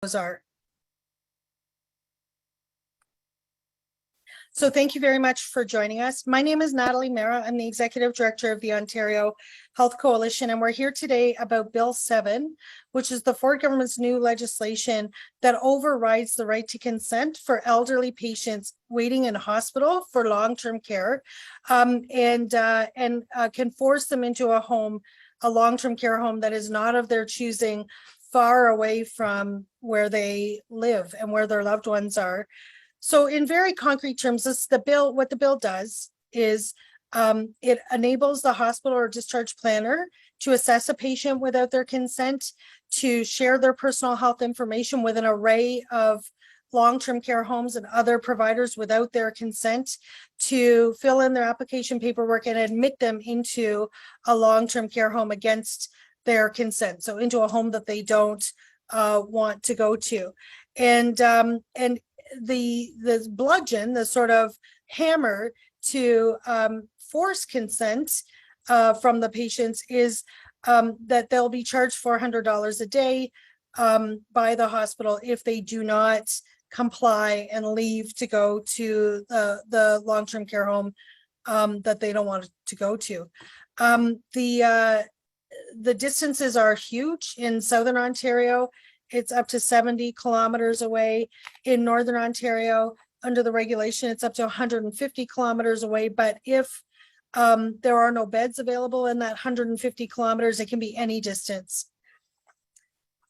are. So thank you very much for joining us. My name is Natalie Mera. I'm the Executive Director of the Ontario Health Coalition, and we're here today about Bill 7, which is the Ford government's new legislation that overrides the right to consent for elderly patients waiting in hospital for long-term care, and can force them into a long-term care home that is not of their choosing, far away from where they live and where their loved ones are. So in very concrete terms, what the bill does is it enables the hospital or discharge planner to assess a patient without their consent, to share their personal health information with an array of long-term care homes and other providers without their consent, to fill in their application paperwork and admit them into a long-term care home against their consent. So into a home that they don't want to go to. And the bludgeon, the sort of hammer to force consent from the patients is that they'll be charged $400 a day by the hospital if they do not comply and leave to go to the long-term care home that they don't want to go to. The distances are huge in Southern Ontario. It's up to 70 kilometers away. In Northern Ontario, under the regulation, it's up to 150 kilometers away. But if there are no beds available in that 150 kilometers, it can be any distance.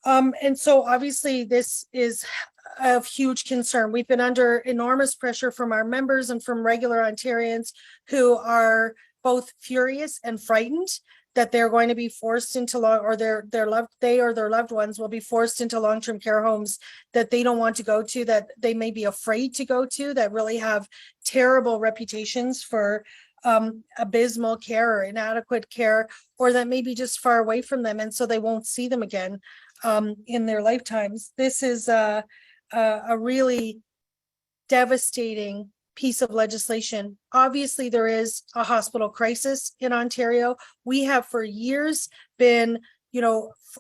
And so obviously this is of huge concern. We've been under enormous pressure from our members and from regular Ontarians who are both furious and frightened that they're going to be forced into their loved ones will be forced into long-term care homes that they don't want to go to, that they may be afraid to go to, that really have terrible reputations for abysmal care or inadequate care, or that may be just far away from them, and so they won't see them again in their lifetimes. This is a really devastating piece of legislation. Obviously, there is a hospital crisis in Ontario. We have for years been,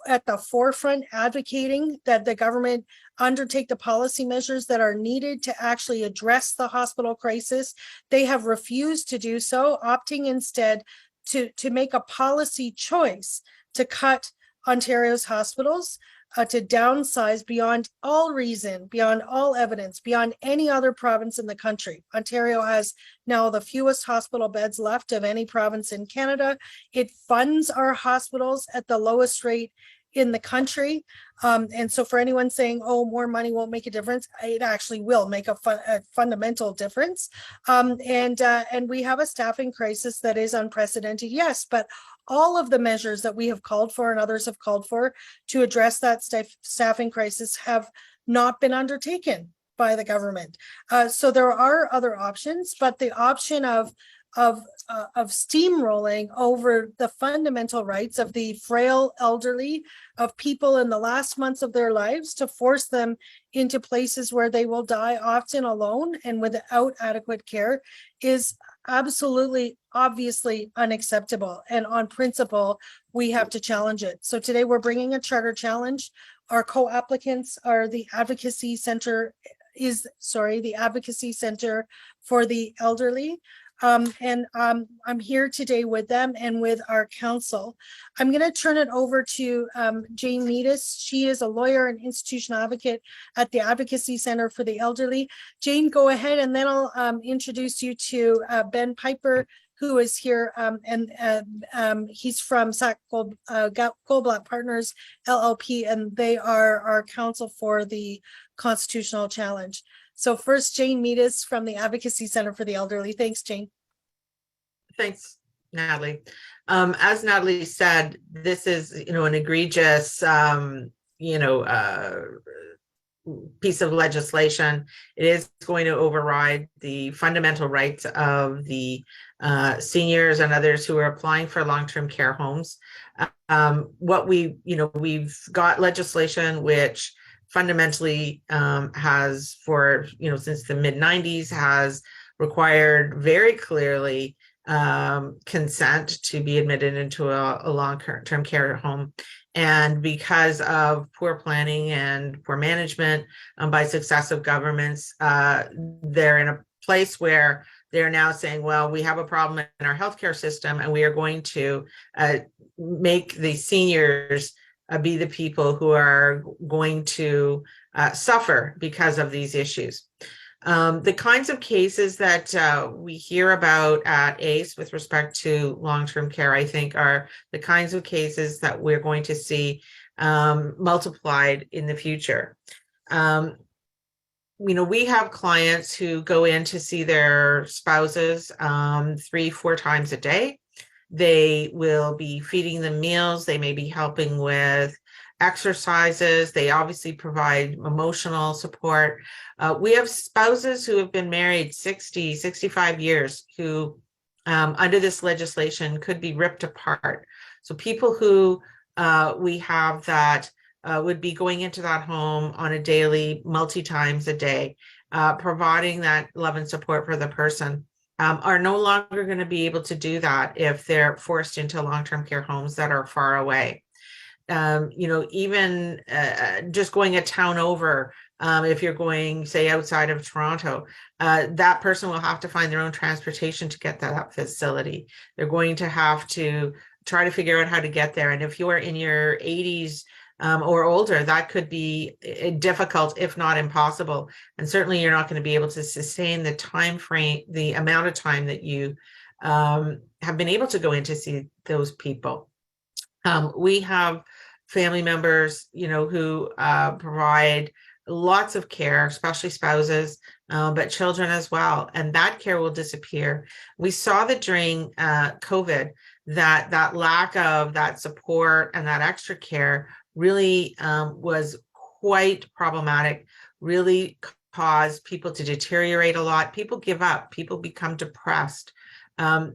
at the forefront advocating that the government undertake the policy measures that are needed to actually address the hospital crisis. They have refused to do so, opting instead to make a policy choice to cut Ontario's hospitals, to downsize beyond all reason, beyond all evidence, beyond any other province in the country. Ontario has now the fewest hospital beds left of any province in Canada. It funds our hospitals at the lowest rate in the country. And so for anyone saying, oh, more money won't make a difference, it actually will make a fundamental difference. And we have a staffing crisis that is unprecedented, yes, but all of the measures that we have called for and others have called for to address that staffing crisis have not been undertaken by the government. So there are other options, but the option of steamrolling over the fundamental rights of the frail elderly, of people in the last months of their lives, to force them into places where they will die, often alone and without adequate care, is absolutely, obviously unacceptable. And on principle, we have to challenge it. So today we're bringing a charter challenge. Our co-applicants are the Advocacy Center for the Elderly. I'm here today with them and with our council. I'm going to turn it over to Jane Meadis. She is a lawyer and institutional advocate at the Advocacy Center for the Elderly. Jane, go ahead, and then I'll introduce you to Ben Piper, who is here, and he's from Sack Goldblatt Partners, LLP, and they are our counsel for the Constitutional Challenge. So first, Jane Meadis from the Advocacy Center for the Elderly. Thanks, Jane. Thanks, Natalie. As Natalie said, this is, an egregious, piece of legislation. It is going to override the fundamental rights of the seniors and others who are applying for long-term care homes. We've got legislation which fundamentally has since the mid-90s has required very clearly consent to be admitted into a long-term care home. And because of poor planning and poor management by successive governments, they're in a place where they're now saying, well, we have a problem in our healthcare system, and we are going to make the seniors be the people who are going to suffer because of these issues. The kinds of cases that we hear about at ACE with respect to long-term care, I think, are the kinds of cases that we're going to see multiplied in the future. We have clients who go in to see their spouses 3-4 times a day. They will be feeding them meals. They may be helping with exercises. They obviously provide emotional support. We have spouses who have been married 60, 65 years who, under this legislation, could be ripped apart. So people who we have that would be going into that home on a daily, multi-times a day, providing that love and support for the person, are no longer going to be able to do that if they're forced into long-term care homes that are far away. Even just going a town over, if you're going, say, outside of Toronto, that person will have to find their own transportation to get to that facility. They're going to have to try to figure out how to get there. And if you are in your 80s or older, that could be difficult, if not impossible. And certainly you're not going to be able to sustain the time frame, the amount of time that you have been able to go in to see those people. We have family members, who provide lots of care, especially spouses, but children as well. And that care will disappear. We saw that during COVID, that lack of that support and that extra care really was quite problematic, really caused people to deteriorate a lot. People give up, people become depressed.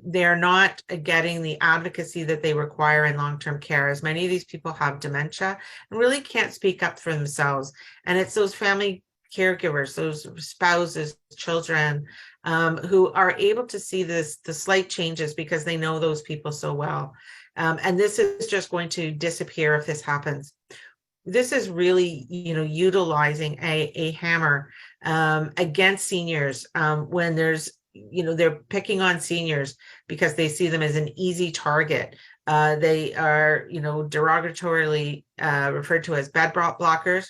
They're not getting the advocacy that they require in long-term care, as many of these people have dementia and really can't speak up for themselves. And it's those family caregivers, those spouses, children, who are able to see the slight changes because they know those people so well. And this is just going to disappear if this happens. This is really, utilizing a hammer against seniors when there's, they're picking on seniors because they see them as an easy target. They are, derogatorily referred to as bed blockers.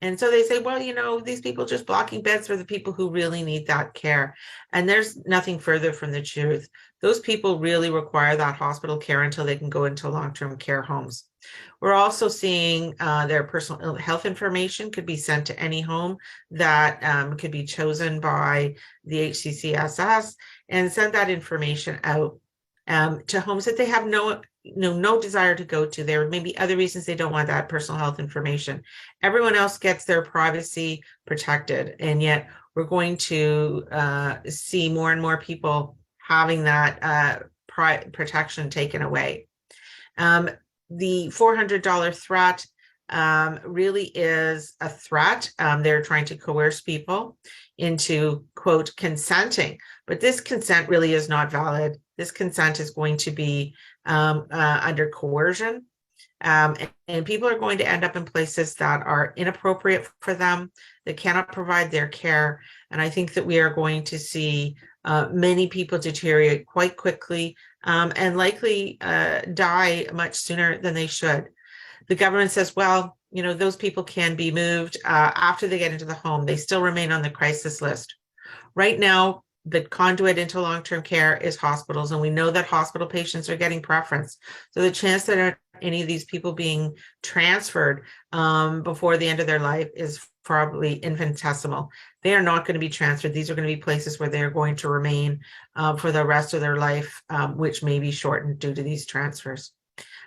And so they say, well, these people just blocking beds for the people who really need that care. And there's nothing further from the truth. Those people really require that hospital care until they can go into long-term care homes. We're also seeing their personal health information could be sent to any home that could be chosen by the HCCSS and send that information out to homes that they have no desire to go to. There may be other reasons they don't want that personal health information. Everyone else gets their privacy protected, and yet we're going to see more and more people having that protection taken away. The $400 threat really is a threat. They're trying to coerce people into, quote, consenting, but this consent really is not valid. This consent is going to be under coercion, and people are going to end up in places that are inappropriate for them, that cannot provide their care. And I think that we are going to see many people deteriorate quite quickly and likely die much sooner than they should. The government says, well, those people can be moved after they get into the home. They still remain on the crisis list. Right now, the conduit into long-term care is hospitals, and we know that hospital patients are getting preference. So the chance that any of these people being transferred before the end of their life is probably infinitesimal. They are not going to be transferred. These are going to be places where they're going to remain for the rest of their life, which may be shortened due to these transfers.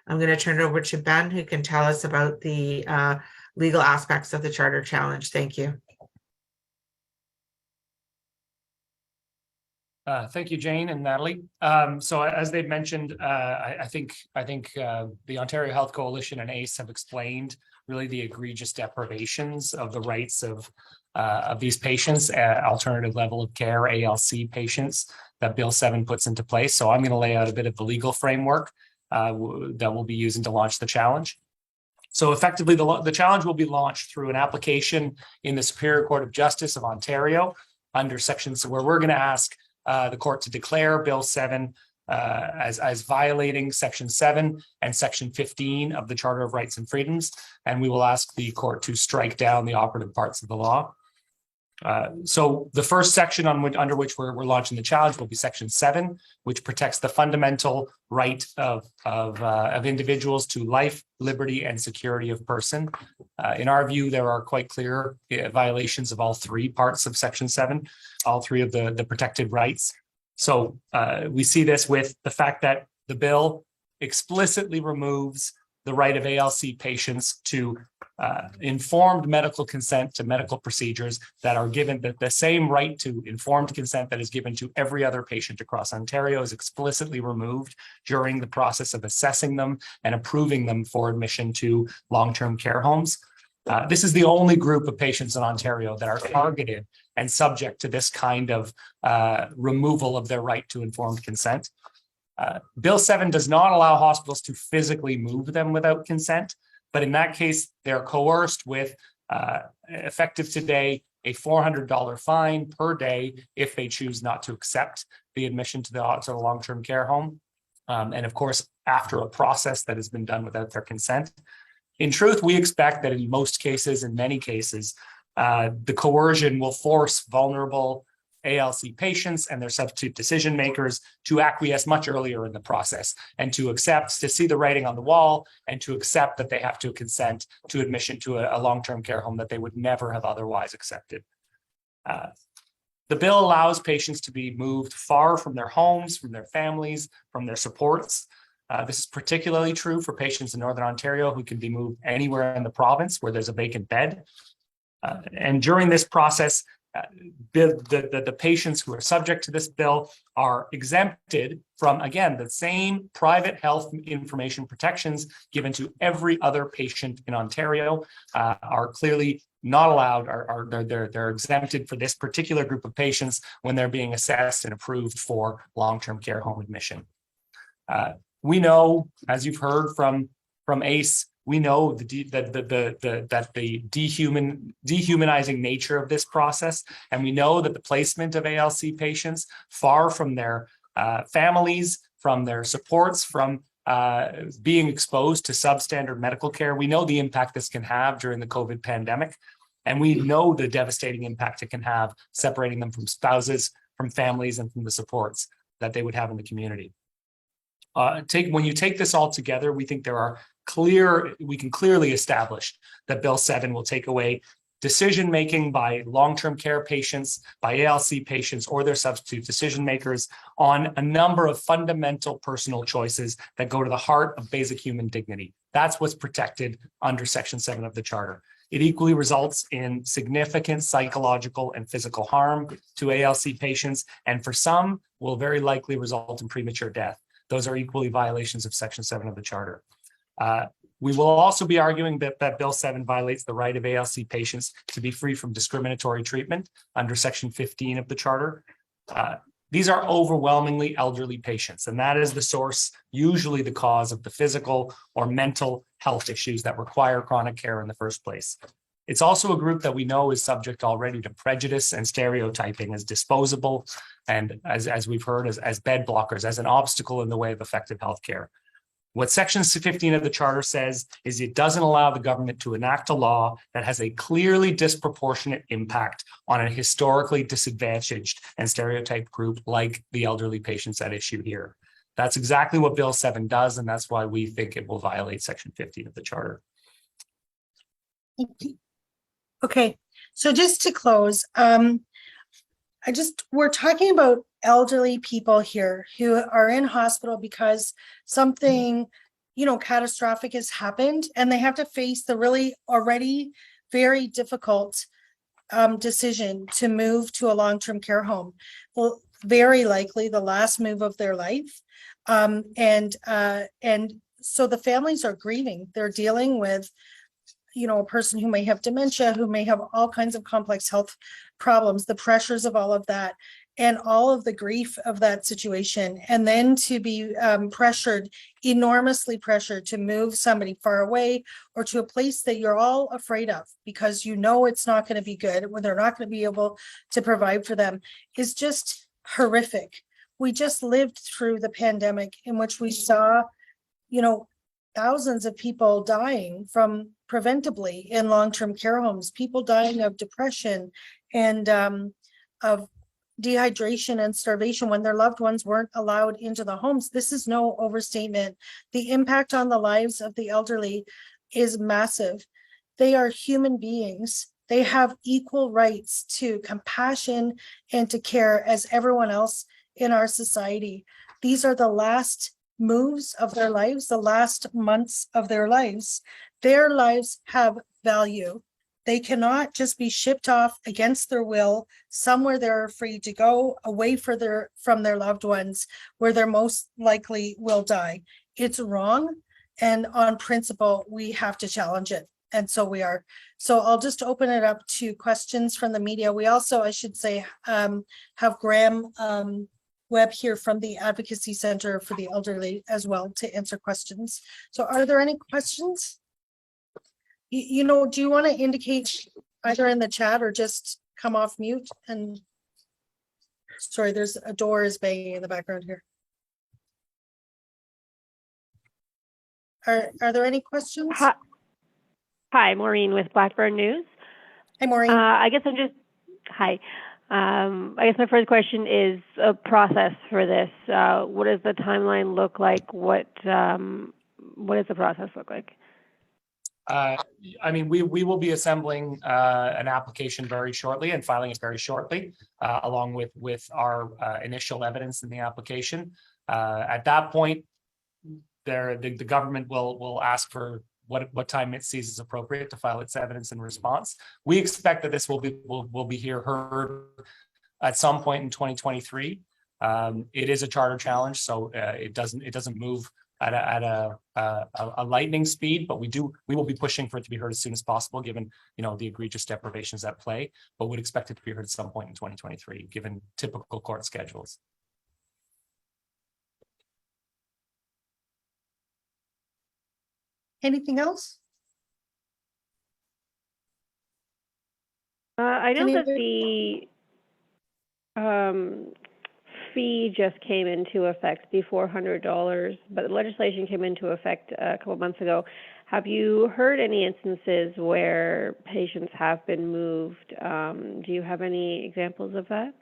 I'm going to turn it over to Ben, who can tell us about the legal aspects of the Charter Challenge. Thank you. Thank you, Jane and Natalie. So as they've mentioned, I think the Ontario Health Coalition and ACE have explained really the egregious deprivations of the rights of these patients, alternative level of care, ALC patients, that Bill 7 puts into place. So I'm going to lay out a bit of the legal framework that we'll be using to launch the challenge. So effectively, the challenge will be launched through an application in the Superior Court of Justice of Ontario under sections where we're going to ask the court to declare Bill 7 as violating Section 7 and Section 15 of the Charter of Rights and Freedoms, and we will ask the court to strike down the operative parts of the law. So the first section under which we're launching the challenge will be Section 7, which protects the fundamental right of individuals to life, liberty, and security of person. In our view, there are quite clear violations of all three parts of Section 7, all three of the protected rights. So we see this with the fact that the bill explicitly removes the right of ALC patients to informed medical consent to medical procedures that are given. The same right to informed consent that is given to every other patient across Ontario is explicitly removed during the process of assessing them and approving them for admission to long-term care homes. This is the only group of patients in Ontario that are targeted and subject to this kind of removal of their right to informed consent. Bill 7 does not allow hospitals to physically move them without consent, but in that case, they're coerced with, effective today, a $400 fine per day if they choose not to accept the admission to the long-term care home. And of course, after a process that has been done without their consent. In truth, we expect that in most cases, in many cases, the coercion will force vulnerable ALC patients and their substitute decision makers to acquiesce much earlier in the process and to see the writing on the wall and to accept that they have to consent to admission to a long-term care home that they would never have otherwise accepted. The bill allows patients to be moved far from their homes, from their families, from their supports. This is particularly true for patients in Northern Ontario who can be moved anywhere in the province where there's a vacant bed. And during this process, the patients who are subject to this bill are exempted from, again, the same private health information protections given to every other patient in Ontario, are clearly not allowed, they're exempted for this particular group of patients when they're being assessed and approved for long-term care home admission. We know, as you've heard from ACE, we know that the dehumanizing nature of this process, and we know that the placement of ALC patients far from their families, from their supports, from being exposed to substandard medical care. We know the impact this can have during the COVID pandemic, and we know the devastating impact it can have separating them from spouses, from families, and from the supports that they would have in the community. When you take this all together, we think we can clearly establish that Bill 7 will take away decision-making by long-term care patients, by ALC patients, or their substitute decision makers on a number of fundamental personal choices that go to the heart of basic human dignity. That's what's protected under Section 7 of the Charter. It equally results in significant psychological and physical harm to ALC patients, and for some will very likely result in premature death. Those are equally violations of Section 7 of the Charter. We will also be arguing that Bill 7 violates the right of ALC patients to be free from discriminatory treatment under Section 15 of the Charter. These are overwhelmingly elderly patients, and that is the source, usually the cause of the physical or mental health issues that require chronic care in the first place. It's also a group that we know is subject already to prejudice and stereotyping as disposable, and as we've heard, as bed blockers, as an obstacle in the way of effective healthcare. What Section 15 of the Charter says is it doesn't allow the government to enact a law that has a clearly disproportionate impact on a historically disadvantaged and stereotyped group like the elderly patients at issue here. That's exactly what Bill 7 does, and that's why we think it will violate Section 15 of the Charter. Okay, so just to close, we're talking about elderly people here who are in hospital because something, catastrophic has happened, and they have to face the really already very difficult decision to move to a long-term care home. Well, very likely the last move of their life. And so the families are grieving. They're dealing with a person who may have dementia, who may have all kinds of complex health problems, the pressures of all of that, and all of the grief of that situation, and then to be enormously pressured to move somebody far away or to a place that you're all afraid of because it's not going to be good, when they're not going to be able to provide for them, is just horrific. We just lived through the pandemic in which we saw, thousands of people dying from preventably in long-term care homes, people dying of depression and of dehydration and starvation when their loved ones weren't allowed into the homes. This is no overstatement. The impact on the lives of the elderly is massive. They are human beings. They have equal rights to compassion and to care as everyone else in our society. These are the last moves of their lives, the last months of their lives. Their lives have value. They cannot just be shipped off against their will somewhere they're free to go, away from their loved ones, where they're most likely will die. It's wrong, and on principle, we have to challenge it. And so we are. So I'll just open it up to questions from the media. We also, I should say, have Graham Webb here from the Advocacy Center for the Elderly as well to answer questions. So are there any questions? Do you want to indicate either in the chat or just come off mute? And sorry, there's a door is banging in the background here. Are there any questions? Hi, Maureen with Blackburn News. Hi, Maureen. I guess my first question is a process for this. What does the timeline look like? What does the process look like? We will be assembling an application very shortly and filing it very shortly, along with our initial evidence in the application. At that point, the government will ask for what time it sees is appropriate to file its evidence and response. We expect that this will be heard at some point in 2023. It is a charter challenge, so it doesn't move at a lightning speed, but we will be pushing for it to be heard as soon as possible, given the egregious deprivations at play. But would expect it to be heard at some point in 2023, given typical court schedules. Anything else? I know that the fee just came into effect, the $400, but the legislation came into effect a couple months ago. Have you heard any instances where patients have been moved? Do you have any examples of that?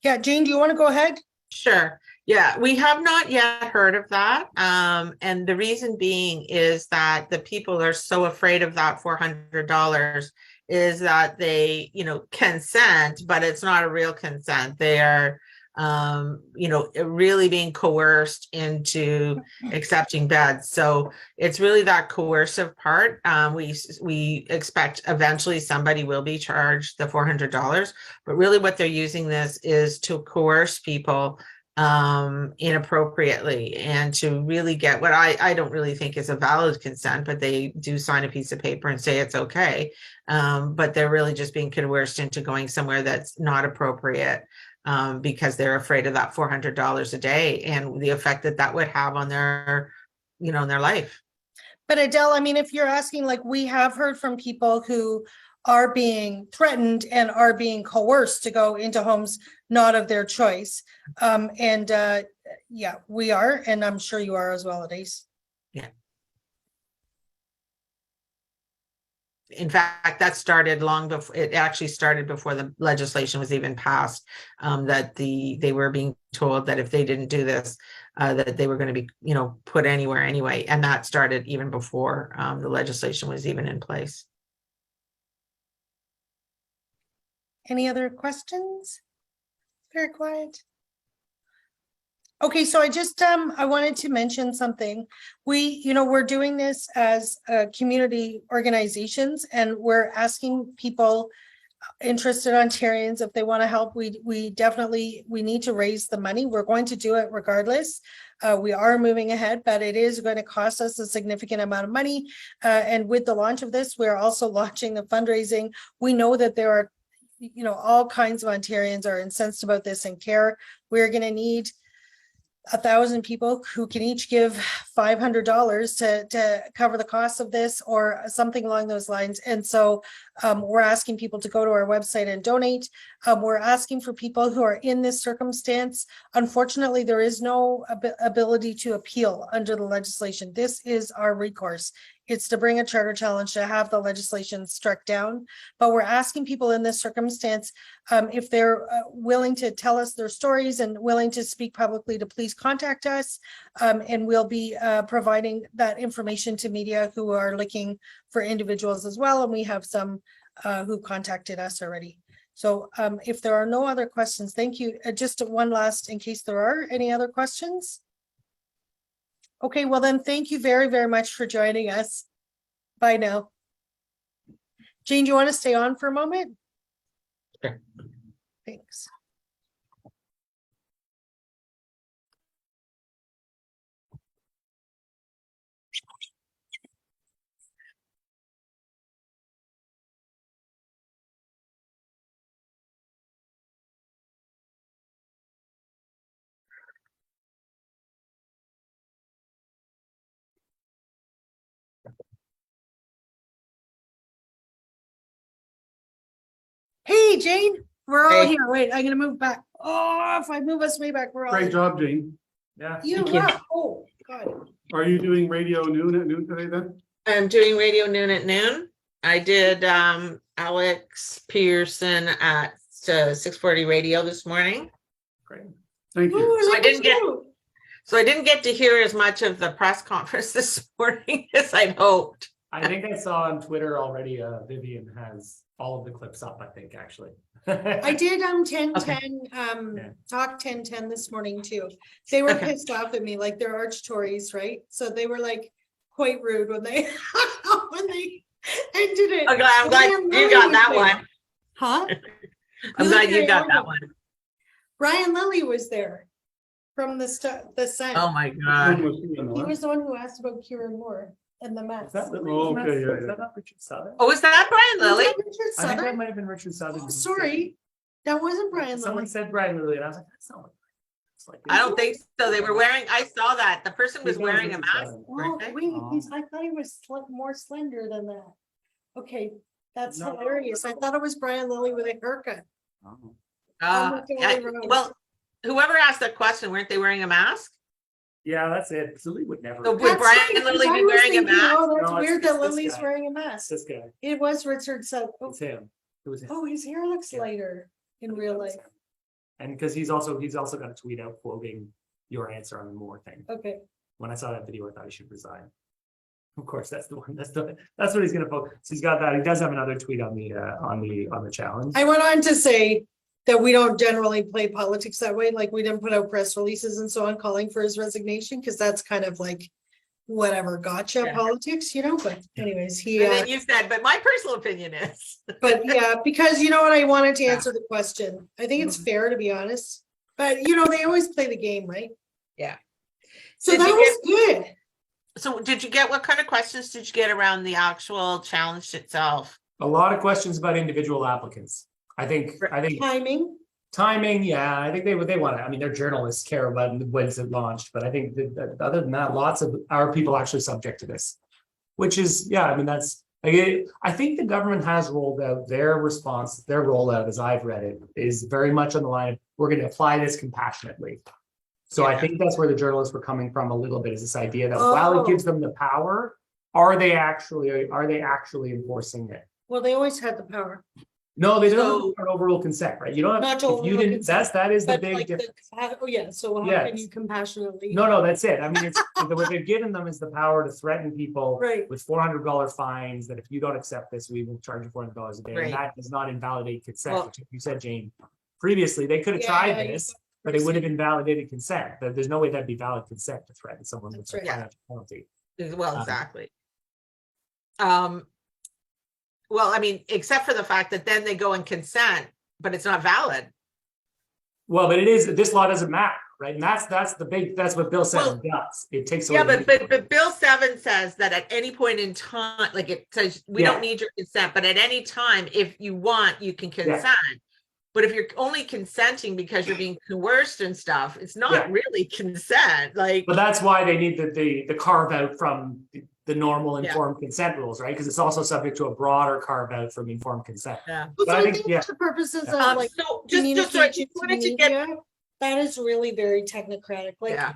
Yeah, Jane, do you want to go ahead? Sure. Yeah, we have not yet heard of that. And the reason being is that the people are so afraid of that $400 is that they, consent, but it's not a real consent. They are, really being coerced into accepting beds. So it's really that coercive part. We expect eventually somebody will be charged the $400, but really what they're using this is to coerce people inappropriately and to really get what I don't really think is a valid consent, but they do sign a piece of paper and say it's okay. But they're really just being coerced into going somewhere that's not appropriate because they're afraid of that $400 a day and the effect that would have on their, in their life. But Adele, if you're asking, we have heard from people who are being threatened and are being coerced to go into homes not of their choice. Yeah, we are, and I'm sure you are as well, Adace. Yeah. In fact, that started long before it actually started before the legislation was even passed, that they were being told that if they didn't do this, that they were going to be, put anywhere anyway. And that started even before the legislation was even in place. Any other questions? Very quiet. Okay, so I just I wanted to mention something. We're doing this as community organizations, and we're asking people interested Ontarians, if they want to help, we definitely, we need to raise the money. We're going to do it regardless. We are moving ahead, but it is going to cost us a significant amount of money. And with the launch of this, we're also launching the fundraising. We know that there are, you know, all kinds of Ontarians are incensed about this and care. We're going to need 1,000 people who can each give $500 to cover the cost of this or something along those lines. And so we're asking people to go to our website and donate. We're asking for people who are in this circumstance. Unfortunately, there is no ability to appeal under the legislation. This is our recourse. It's to bring a charter challenge to have the legislation struck down. But we're asking people in this circumstance, if they're willing to tell us their stories and willing to speak publicly, to please contact us. And we'll be providing that information to media who are looking for individuals as well. And we have some who contacted us already. So if there are no other questions, thank you. Just one last, in case there are any other questions. Okay, well then, thank you very, very much for joining us. Bye now. Jane, do you want to stay on for a moment? Sure. Thanks. Hey, Jane, we're all Hey. here. Wait, I'm gonna move back. Oh, if I move us way back, we're all. Great job, Jane. Yeah. You Thank you. rock. Oh, God. Are you doing radio noon at noon today then? I'm doing Radio Noon at noon. I did Alex Pearson at 640 Radio this morning. Great. Thank you. Ooh, So I look didn't at get- you. So I didn't get to hear as much of the press conference this morning as I'd hoped. I think I saw on Twitter already, Vivian has all of the clips up, I think, actually. I did 10-10 Yeah. talk 10-10 this morning too. They were Okay. pissed off at me, like they're arch Tories, right? So they were like quite rude when they when they ended it. I'm glad Brian you Lilly got was that there. one. Huh? I'm You glad look you very got that old. one. Brian Lilly was there from the Sun. Oh my When God. was he on the He line? was the one who asked about Kieran Moore and the Mets. Is that Lily? Oh, okay, yeah, Is yeah. that not Richard Southern? Oh, is that Brian Was Lilly? that Richard I think that Southern? might have been Richard Southern. Oh, sorry, that wasn't Brian Someone Lilly. said Brian Lilly, and I was like, that's not. It's like. I don't think so. They were wearing, I saw that. The person was Maybe it was wearing a Richard mask. Southern. Oh, weren't they? wait, I thought he was more slender than that. Okay, that's No. hilarious. I thought it was Brian Lilly with a haircut. Oh. Yeah, well, whoever asked that question, weren't they wearing a mask? Yeah, that's it. Lily would never. So would That's Brian right, 'cause Lilly I be was wearing a thinking, mask? oh, that's No, it's weird this that Lily's guy. wearing a It's mask. this guy. It was Richard Southern. It's him. It was him. Oh, his hair looks Yeah. lighter in real life. And because he's also got a tweet out quoting your answer on the Moore thing. Okay, When I saw that video, I thought he should resign. Of course, that's the one. That's what he's gonna focus. So he's got that. He does have another tweet on the challenge. I went on to say that we don't generally play politics that way, like we didn't put out press releases and so on calling for his resignation, because that's kind of like whatever gotcha Yeah. politics, you know, but anyways, he, And then you said, but my personal opinion is. but yeah, because you know what, I wanted to answer the question. I think it's fair to be honest, but you know, they always play the game, right? Yeah. So Did that you was good. So did you get, what kind of questions did you get around the actual challenge itself? A lot of questions about individual applicants. I think Timing, timing. Yeah, I think they want to. I mean, they're journalists, care about when's it launched, but I think that other than that, lots of our people actually subject to this, which is I mean that's. I think the government has rolled out their response, their rollout, as I've read it, is very much on the line of we're going to apply this compassionately. So I Yeah. think that's where the journalists were coming from a little bit, is this idea that while Oh. it gives them the power, are they actually enforcing it? well, they always had the power, No, they So- don't overrule consent, right? You don't Not have, to if you overrule didn't, consent, that is the but big like difference. oh yeah, so how can Yes. you compassionately? No, that's it. I mean, it's what they've given them is the power to threaten people Right, with $400 fines, that if you don't accept this, we will charge you $400 a day. Right. And that does not invalidate consent, Well- which you said, Jane. Previously, they could have Yeah, tried you this, but it would have invalidated consent. There's no way that'd be valid consent to threaten someone with That's a right. financial penalty. Well, Um, exactly. well, I mean, except for the fact that then they go and consent, but it's not valid. Well, but it is, this law doesn't matter, right? And that's that's what Bill 7 Well, does. It takes away. Yeah, the- but Bill 7 says that at any point in time, like it says, we Yeah. don't need your consent, but at any time, if you want, you can consent. But if you're only consenting because you're being coerced and stuff, it's not Yeah. really consent, like, But that's why they need the carve out from the normal Yeah. informed consent rules, right? Because it's also subject to a broader carve out from informed consent. yeah. So But I I think- think yeah. for purposes of So like just so I just communication to wanted to get, media, that is really very technocratic. Like, yeah,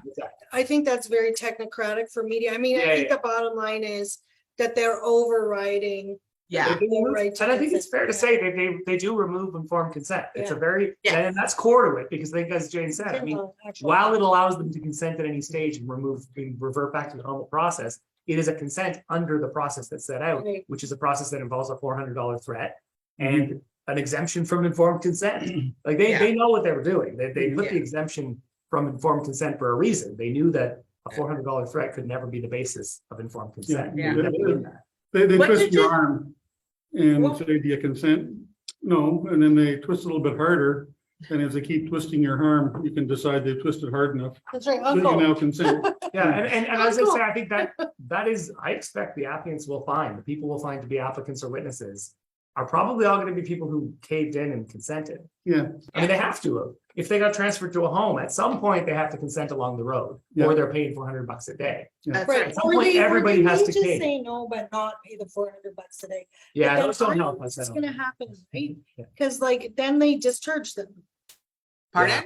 I think that's very technocratic for media. I mean, I Yeah, think the bottom line is that they're overriding. yeah. They do Yeah, remove- right to And I think it's consent, fair to yeah. say they do remove informed consent. It's a Yeah. very, Yeah. and that's core to it, because I think as Jane said, I mean, while it allows them to consent at any stage and revert back to the normal process, it is a consent under the process that's set out, Right. which is a process that involves a $400 threat and an exemption from informed consent. Like they know what they were doing. They put the Yeah. exemption from informed consent for a reason. They knew that a $400 threat could never be the basis of informed consent. Yeah. They never did that. They What twist did your you- arm and Well- say, do you consent? No, and then they twist a little bit harder. And as they keep twisting your arm, you can decide they've twisted hard enough. That's right, So you uncle. now consent. Yeah, and as I Cool. say, I think that is, I expect the applicants will find, the people will find to be applicants or witnesses are probably all gonna be people who caved in and consented. Yeah, I mean, they have to, if they got transferred to a home, at some point, they have to consent along the road, Yeah. or they're paying $400 a day. That's Right, right. At some or point, they, or everybody they has may to just cave. say no, but not pay the $400 a day. Yeah, But then those don't I know help us. what's I gonna don't- happen, right? Yeah. Cause like, then they discharge them. Pardon?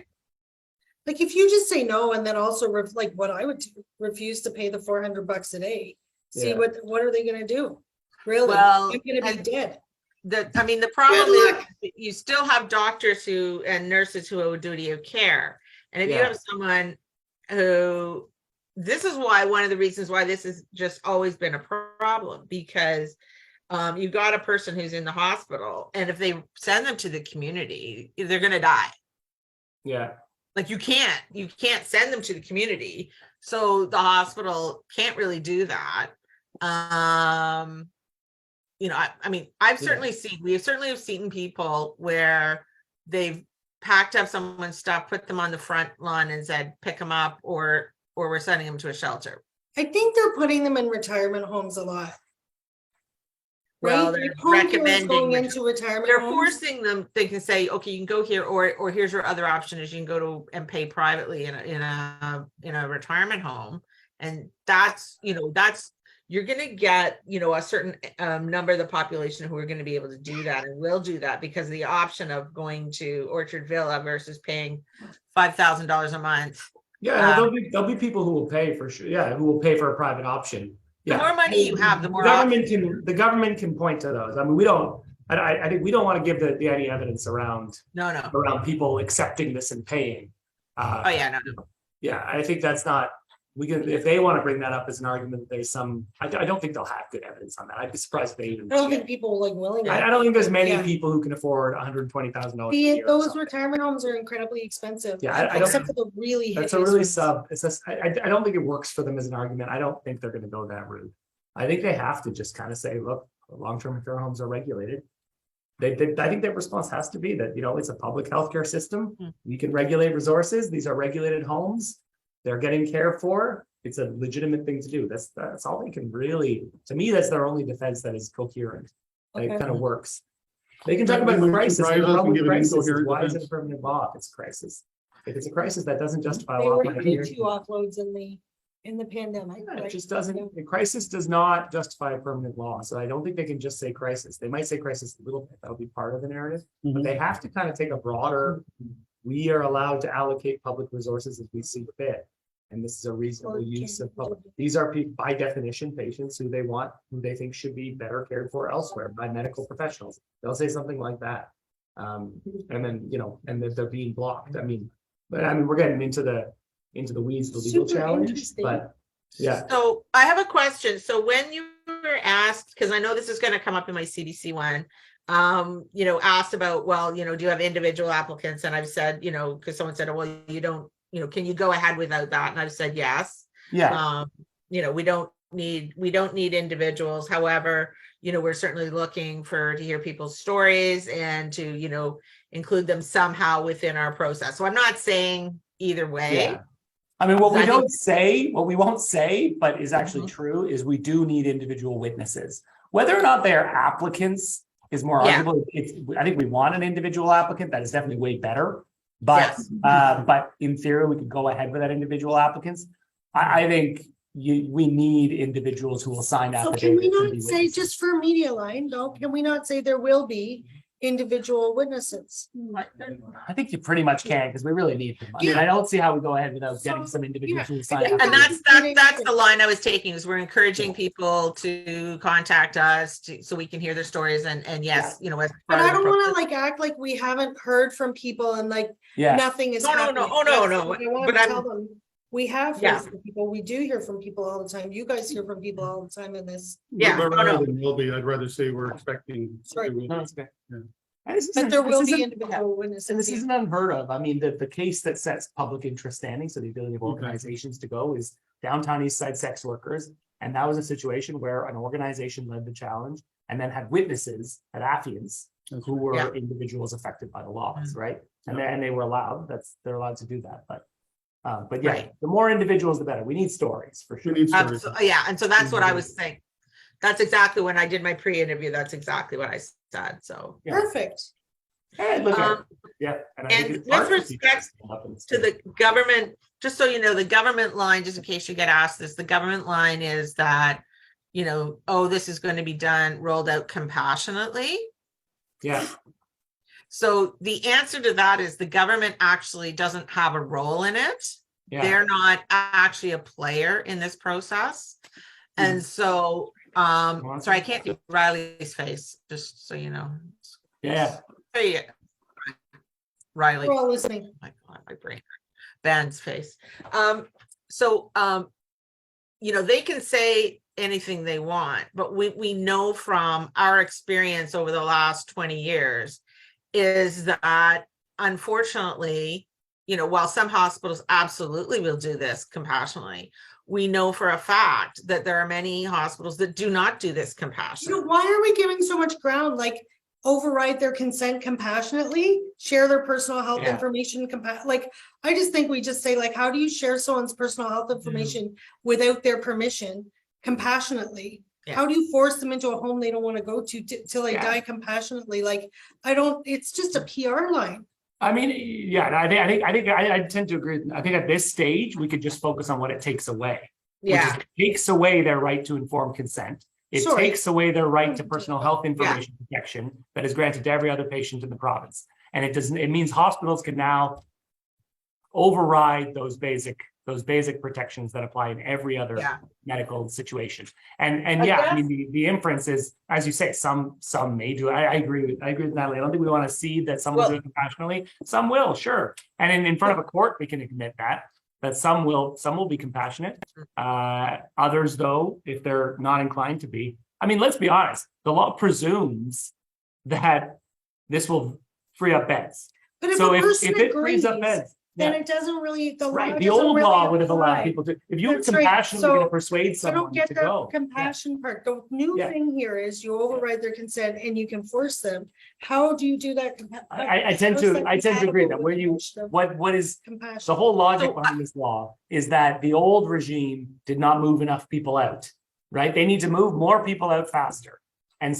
Like, if you just say no and then also like what I would do, refuse to pay the $400 a day, see Yeah. what are they gonna do? Really? Well, I'm gonna be and- dead. I mean, the problem Good is that you still have doctors who and nurses who owe duty of care. And if you Yeah. have someone who, this is why, one of the reasons why this has just always been a problem, because you've got a person who's in the hospital, and if they send them to the community, they're gonna die. Yeah, Like you can't send them to the community. So the hospital can't really do that. You know, I mean, we certainly have seen people where they've packed up someone's stuff, put them on the front lawn and said, pick them up, or we're sending them to a shelter. I think they're putting them in retirement homes a lot. Well, Right? they're Like, home care is recommending, going into retirement they're homes. forcing them, they can say, okay, you can go here, or here's your other option is you can go to and pay privately in a retirement home. And that's, you're gonna get, a certain number of the population who are gonna be able to do that and will do that, because the option of going to Orchard Villa versus paying $5,000 a month. yeah, there'll be people who will pay for sure, yeah, who will pay for a private option. The Yeah. more money you have, the more The government can point to those. I mean, I think we don't want to give any evidence around no. people accepting this and paying. Oh, yeah, no. Yeah, I think that's not, if they want to bring that up as an argument, I don't think they'll have good evidence on that. I'd be surprised if they even. I don't think people like willingly. I don't think there's many Yeah. people who can afford $120,000 a year. or Those something. retirement homes are incredibly expensive. Yeah, I don't- Except for the really. That's a hideous really ones. it's just, I don't think it works for them as an argument. I don't think they're gonna go that route. I think they have to just kind of say, look, long-term care homes are regulated. I think their response has to be that, it's a public healthcare system. We can regulate resources. These are regulated homes. They're getting cared for. It's a legitimate thing to do. That's all they can really, to me, that's their only defense that is coherent. That Okay. kind of works. They can talk That about might crisis. surprise The us and problem give with an crisis is incoherent why is it a defense. permanent law if it's a crisis? If it's a crisis, that doesn't justify a They law. were by doing here. two offloads in the pandemic. Yeah, right? it just doesn't, a crisis does not justify a permanent law, so I don't think they can just say crisis. They might say crisis a little bit, that'll be part of the narrative. But they have to kind of take a broader, we are allowed to allocate public resources as we see fit. And this is a reasonable Or use can- of public, these are by definition, patients who they think should be better cared for elsewhere by medical professionals. They'll say something like that. And then, and that they're being blocked. We're getting into the weeds of the legal Super challenge, interesting. but yeah. So I have a question. So when you were asked, because I know this is going to come up in my CDC one, asked about, well, do you have individual applicants? And I've said, because someone said, oh, well, you don't, can you go ahead without that? And I've said, yes. Yeah. We don't need individuals. However, we're certainly looking to hear people's stories and to, include them somehow within our process. So I'm not saying either way. Yeah. I mean, what we I think- don't say, what we won't say, but is actually Mhm. true, is we do need individual witnesses. Whether or not they are applicants is more Yeah. arguable. I think we want an individual applicant. That is definitely way better. But, Yes. but in theory, we could go ahead with that individual applicants. I think we need individuals who will sign So affidavits. can we and not be say, witnesses. just for Media Line, though, can we not say there will be individual witnesses? I think you pretty much can, because we really need them. I mean, I don't see how we go ahead without getting some individuals who will sign. think And affidavits. that's the line I was taking, is we're encouraging people to contact us so we can hear their stories and yes, as But part I of the don't wanna process. act like we haven't heard from people and like Yeah, nothing is No, no, no. happening. Oh, no, That's no. what I want But to I'm- tell them. We have Yeah. heard from people. We do hear from people all the time. You guys hear from people all the time in this. Yeah, But no, rather no. than will be, I'd rather say we're expecting. Sorry. no, it's okay. Yeah. And this But isn't- there this will be isn't- individual witnesses. And this yeah. isn't unheard of. I mean, the case that sets public interest standing, so the ability of Okay. organizations to go, is downtown East Side sex workers. And that was a situation where an organization led the challenge and then had witnesses at Affians That's who right. were Yeah. individuals affected by the laws, Mm-hmm. right? And they were allowed, they're allowed to do that, but yeah, Right. the more individuals, the better. We need stories for We sure. need stories. Yeah, and so that's what I was saying. That's exactly when I did my pre-interview, that's exactly what I said, so. Yeah. Perfect. Hey, look at it. Um, Yeah. I think and it's with hard for people respect stand up and To say- the government, just so you know, the government line, just in case you get asked this, the government line is that, oh, this is going to be done, rolled out compassionately. Yeah, So the answer to that is the government actually doesn't have a role in it. yeah. They're not actually a player in this process. And so, sorry, I can't do Riley's face, just so you know. Yeah. Hey, Riley. We're all listening. My God, my brain. Ben's face. So they can say anything they want, but we know from our experience over the last 20 years is that unfortunately, while some hospitals absolutely will do this compassionately, we know for a fact that there are many hospitals that do not do this compassionately. Why are we giving so much ground? Like override their consent compassionately, share their personal health Yeah. information, I just think we just say like, how do you share someone's personal health information without their permission compassionately? Yeah. How do you force them into a home they don't want to go to till they Yeah. die compassionately? Like, it's just a PR line. I mean, yeah, I tend to agree. I think at this stage, we could just focus on what it takes away. which is Yeah, it takes away their right to informed consent. It Sorry. takes away their right to personal health information protection that is granted to every other patient in the province. And it means hospitals can now override those basic protections that apply in every other Yeah. medical situation. And yeah, I mean, the inference is, as you say, some may do. I agree with Natalie. I don't think we want to see that some will do it compassionately. Some will, sure. And in front of a court, we can admit that some will be compassionate. Others, though, if they're not inclined to be, I mean, let's be honest, the law presumes that this will free up beds. But if So a if person it frees up agrees, beds, then yeah, it doesn't really, the law right. The doesn't old really law would have allowed apply. people to, if you were That's right. compassionately going to So, persuade I someone don't get to the go. Yeah. compassion part. The new Yeah. thing here is you override their consent and you can force them. How do you do that? I tend to agree that where you, what is Compassion. the whole logic So, behind this law is that the old regime did not move enough people out, right? They need to move more people out faster. And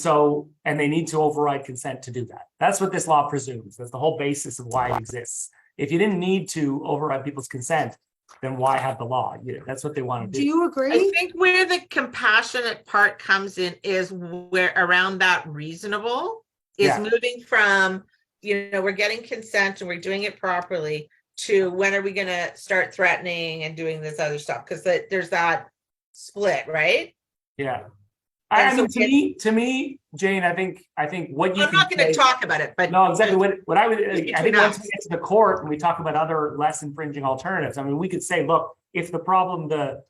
they need to override consent to do that. That's what this law presumes. That's the whole basis of why it exists. If you didn't need to override people's consent, then why have the law? That's what they want to Do do. you I agree? think where the compassionate part comes in is where around that reasonable is Yeah. moving from, we're getting consent and we're doing it properly to when are we going to start threatening and doing this other stuff? Because there's that split, right? Yeah. And I so mean, to me, Jane, I think what you I'm not can going to say- talk about it, but No, exactly. What I would, I between think once us. we get to the court and we talk about other less infringing alternatives, I mean, we could say, look, if the problem the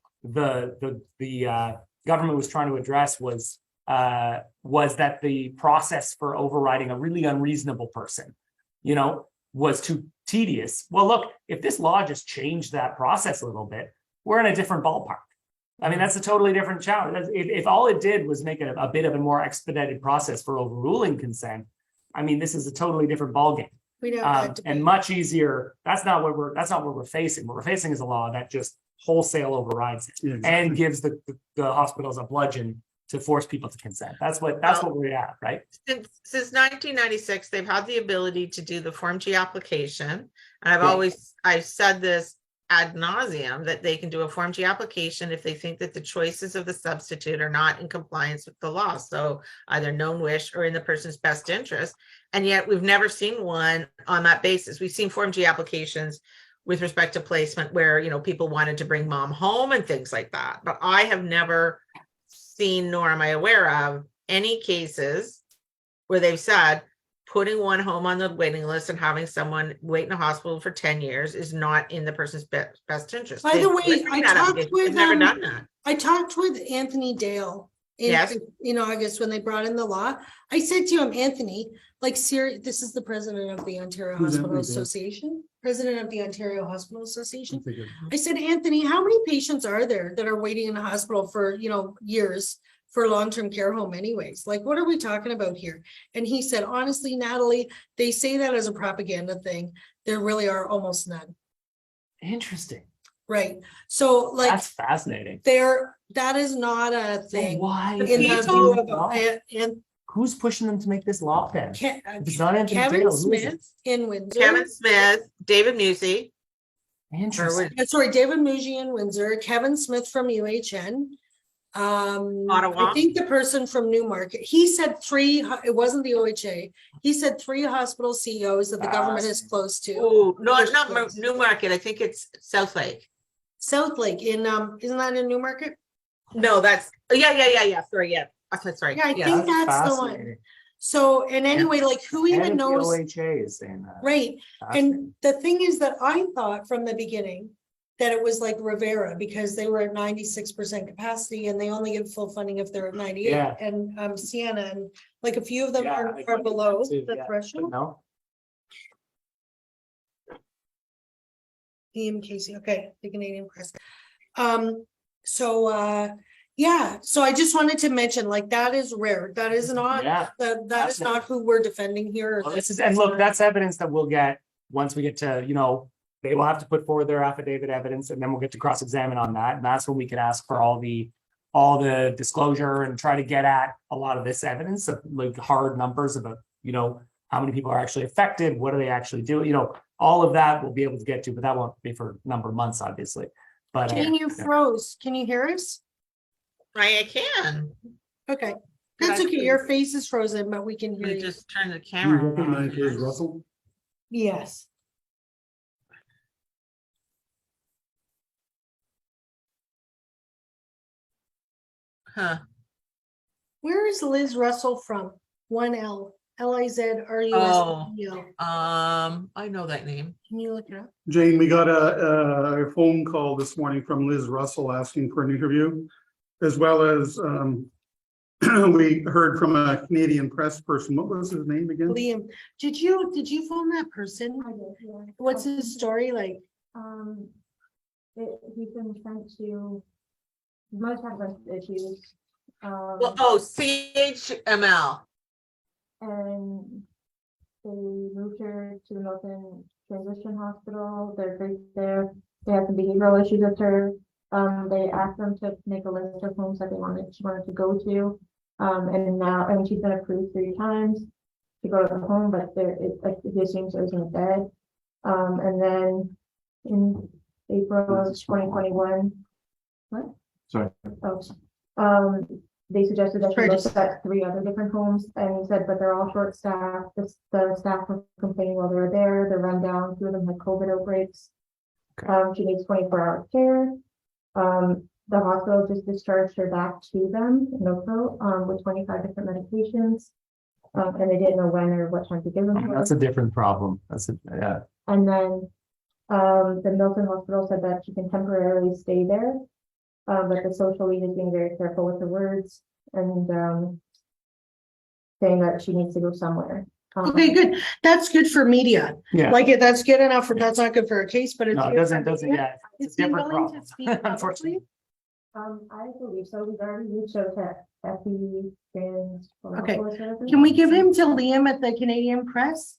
government was trying to address was that the process for overriding a really unreasonable person, was too tedious. Well, look, if this law just changed that process a little bit, we're in a different ballpark. I mean, that's a totally different challenge. If all it did was make it a bit of a more expedited process for overruling consent, I mean, this is a totally different ballgame. We'd have that And debate. much easier. That's not what we're facing. What we're facing is a law that just wholesale overrides it Yeah, and exactly. gives the hospitals a bludgeon to force people to consent. That's what we're at, right? Since 1996, they've had the ability to do the Form G application. And Yeah. I've said this ad nauseum, that they can do a Form G application if they think that the choices of the substitute are not in compliance with the law. So either known wish or in the person's best interest. And yet we've never seen one on that basis. We've seen Form G applications with respect to placement where, you know, people wanted to bring mom home and things like that. But I have never seen, nor am I aware of, any cases where they've said putting one home on the waiting list and having someone wait in a hospital for 10 years is not in the person's best interest. By the They've way, never I done that talked application. with, They've never um, done that. I talked with Anthony Dale Yes. in August when they brought in the law. I said to him, Anthony, like, this is the president of the Ontario Who's Hospital Anthony Dale? Association, president of the Ontario Hospital Association. I think I said, Anthony, how many patients are there that are waiting in the hospital for, you know, years for a long-term care home anyways? Like, what are we talking about here? And he said, honestly, Natalie, they say that as a propaganda thing. There really are almost none. Interesting. Right. So like That's fascinating. that is not a So thing. why? In is the this view being of, law? and Who's pushing them to make this law then? If Ke- it's not Anthony Kevin Dale, who is it? Smith in Windsor. Kevin Smith, David Musey, Interesting. Sorry, David Muji in Windsor, Kevin Smith from UHN. Ottawa. I think the person from Newmarket, he said it wasn't the OHA. He said 3 hospital CEOs that the government is close to. oh, no, There's not close. Newmarket. I think it's South Lake. South Lake isn't that in Newmarket? No, that's, yeah. Sorry, yeah. That's right. Yeah, I Yeah. think that's the one. fascinating. So, and anyway, like who Head even of the knows, OHA is saying that. right? Fascinating. And the thing is that I thought from the beginning that it was like Rivera because they were at 96% capacity and they only get full funding if they're at 98. Yeah. And Sienna and like a few of them Yeah, are I are get below that too, the yeah, but threshold. no, Ian Casey, okay, the Canadian Press. Yeah, so I just wanted to mention, like, that is rare. That is not, yeah. that is not who we're defending here. Well, this is, and look, that's evidence that we'll get once we get to, you know, they will have to put forward their affidavit evidence and then we'll get to cross-examine on that. And that's when we can ask for all the disclosure and try to get at a lot of this evidence of like hard numbers about, you know, how many people are actually affected, what do they actually do, you know, all of that we'll be able to get to, but that won't be for a number of months, obviously. But Jane, you yeah. froze. Can you hear us? I can. Okay, Did that's I okay. freeze? Your face is frozen, but we can hear We you. just turn the Do you camera recognize Liz on. Russell? Yes. Huh. Where is Liz Russell from? 1L, Oh. LIZRUSSEL. I know that name. Can you look it up? Jane, we got a phone call this morning from Liz Russell asking for an interview, as well as we heard from a Canadian press person. What was his name again? Liam, did you phone that person? What's his story like? He's been sent to, most have list issues. Well, oh, CHML. And they moved her to the Milton Transition Hospital. They're great there. They had some behavioral issues with her. They asked them to make a list of homes that she wanted to go to. And now, I mean, she's been approved 3 times to go to the home, but it seems there's no bed. And then in April of 2021. What? Sorry. Oh, they suggested that she Sorry, look just- at 3 other different homes, and he said, but they're all short staffed. The staff were complaining while they were there. They're run down. 2 of them had COVID outbreaks. She needs 24-hour care. The hospital just discharged her back to them in Oakville, with 25 different medications. And they didn't know when or what time to give them. to her. That's a different problem. Yeah. And then the Milton Hospital said that she can temporarily stay there. But the social lead is being very careful with her words and saying that she needs to go somewhere. Okay, good. That's good for media. Yeah. Like it, that's good enough. That's not good for a case, but it's. No, it doesn't, yeah. It's Is a he different willing problem. to speak publicly? Unfortunately. I believe so. We've already reached out to Effie and. Okay. Can we give him to Liam at the Canadian Press?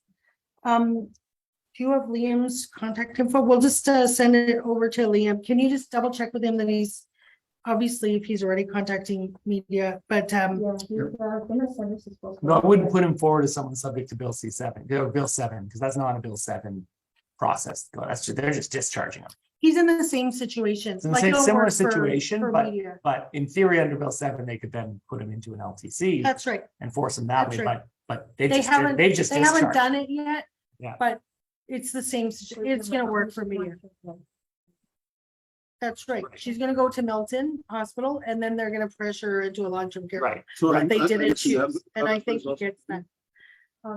Do you have Liam's contact info? We'll just send it over to Liam. Can you just double check with him that he's, obviously, if he's already contacting media, but Yeah, he's gonna send us his. No, I wouldn't put him forward as someone subject to Bill C7, or Bill 7, because that's not a Bill 7 process. That's just, they're just discharging him. he's in the same situation. It's in the like same he'll similar work for situation, media. but in theory, under Bill 7, they could then put him into an LTC That's right. and force him that That's way, right. but They haven't discharged. done it yet. Yeah. But it's the same, it's gonna work for media. That's right. She's gonna go to Milton Hospital and then they're gonna pressure her into a long-term care. Right. So But they I- I didn't see that. choose, and I think he gets that.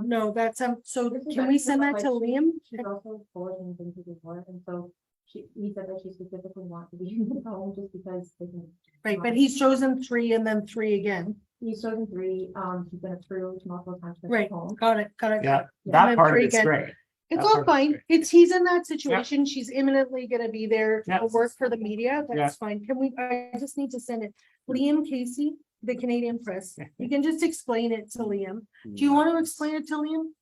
No, that's, so can we send that to Liam? She's also forwarding things to the board, and so he said that she specifically wants to be in the home just because they can. Right, but he's chosen 3 and then 3 again. He's chosen 3, he's been approved multiple times for Right, the home. got it. Yeah, And that then part of 3 it's again. great. It's That all part is fine. great. He's in that situation. She's imminently gonna be there. Yeah. He'll work for the media. Yeah. That's fine. I just need to send it. Liam Casey, the Canadian Press. You can just explain it to Liam. Do you want to explain it to Liam?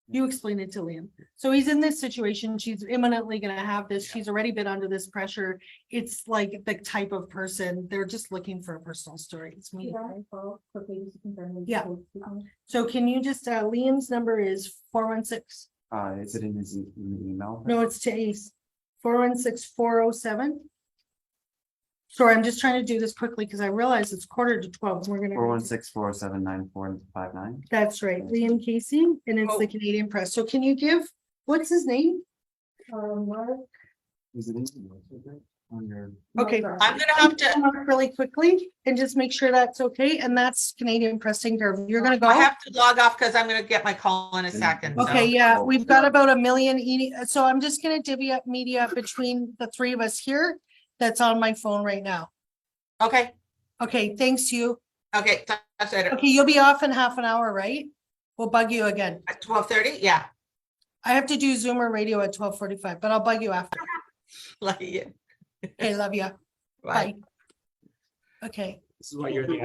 You explain it to Liam. So he's in this situation. She's imminently gonna have this. She's already been under this pressure. It's like the type of person, they're just looking for a personal story. It's me. Yeah, so quickly just to confirm. that Yeah. he's- So can you just, Liam's number is 416. Is it in his in the email? No, it's to Ace. 416-407. Sorry, I'm just trying to do this quickly because I realize it's 11:45. We're gonna. 416-479-459. That's right, Liam Casey, and it's the Canadian Press. So can you give, what's his name? Mark. Is it in on your? Okay. Mark. I'm gonna have to, Mark really quickly and just make sure that's okay. And that's Canadian Press taking care of it. You're gonna go? I have to log off because I'm gonna get my call in a second. so- Okay, yeah, we've got about 1 million, so I'm just gonna divvy up media between the 3 of us here. That's on my phone right now. Okay, Okay, thanks you. okay, that's it. Okay, you'll be off in half an hour, right? We'll bug you again. At 12:30, yeah. I have to do Zoom or radio at 12:45, but I'll bug you after. Like, yeah. Okay, love you. Bye. Bye. Okay. This is what you're the